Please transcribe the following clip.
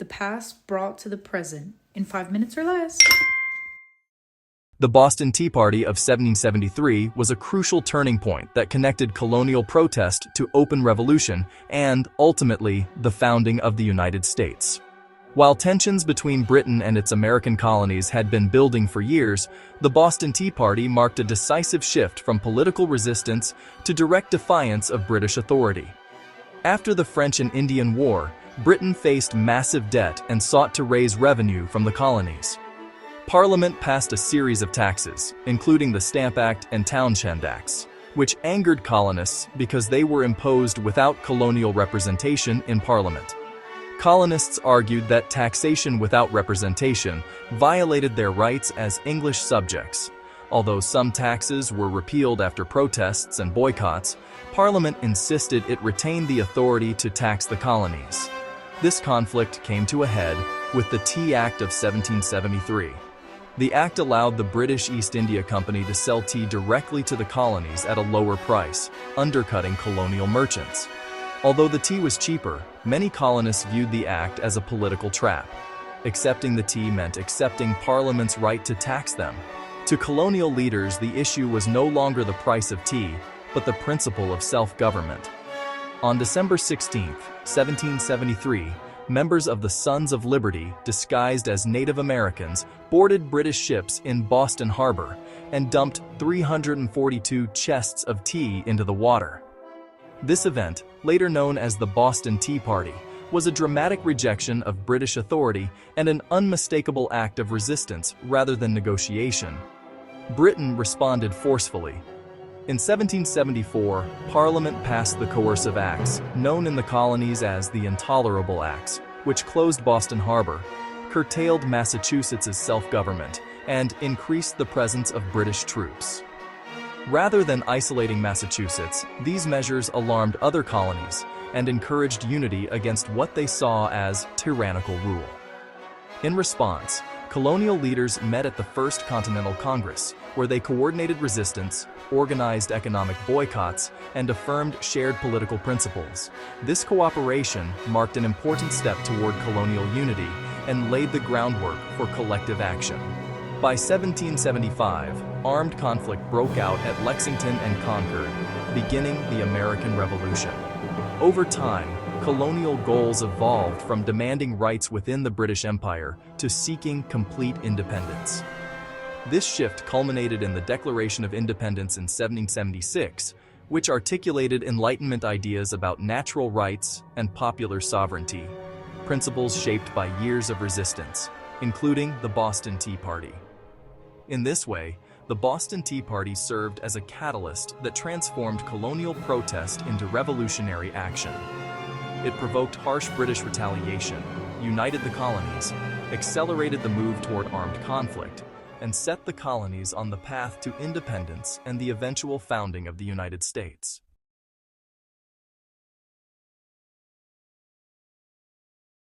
The past brought to the present in 5 minutes or less. The Boston Tea Party of 1773 was a crucial turning point that connected colonial protest to open revolution and, ultimately, the founding of the United States. While tensions between Britain and its American colonies had been building for years, the Boston Tea Party marked a decisive shift from political resistance to direct defiance of British authority. After the French and Indian War, Britain faced massive debt and sought to raise revenue from the colonies. Parliament passed a series of taxes, including the Stamp Act and Townshend Acts, which angered colonists because they were imposed without colonial representation in Parliament. Colonists argued that taxation without representation violated their rights as English subjects. Although some taxes were repealed after protests and boycotts, Parliament insisted it retained the authority to tax the colonies. This conflict came to a head with the Tea Act of 1773. The act allowed the British East India Company to sell tea directly to the colonies at a lower price, undercutting colonial merchants. Although the tea was cheaper, many colonists viewed the act as a political trap. Accepting the tea meant accepting Parliament's right to tax them. To colonial leaders, the issue was no longer the price of tea, but the principle of self-government. On December 16, 1773, members of the Sons of Liberty, disguised as Native Americans, boarded British ships in Boston Harbor and dumped 342 chests of tea into the water. This event, later known as the Boston Tea Party, was a dramatic rejection of British authority and an unmistakable act of resistance rather than negotiation. Britain responded forcefully. In 1774, Parliament passed the Coercive Acts, known in the colonies as the Intolerable Acts, which closed Boston Harbor, curtailed Massachusetts' self-government, and increased the presence of British troops. Rather than isolating Massachusetts, these measures alarmed other colonies and encouraged unity against what they saw as tyrannical rule. In response, colonial leaders met at the First Continental Congress, where they coordinated resistance, organized economic boycotts, and affirmed shared political principles. This cooperation marked an important step toward colonial unity and laid the groundwork for collective action. By 1775, armed conflict broke out at Lexington and Concord, beginning the American Revolution. Over time, colonial goals evolved from demanding rights within the British Empire to seeking complete independence. This shift culminated in the Declaration of Independence in 1776, which articulated Enlightenment ideas about natural rights and popular sovereignty, principles shaped by years of resistance, including the Boston Tea Party. In this way, the Boston Tea Party served as a catalyst that transformed colonial protest into revolutionary action. It provoked harsh British retaliation, united the colonies, accelerated the move toward armed conflict, and set the colonies on the path to independence and the eventual founding of the United States.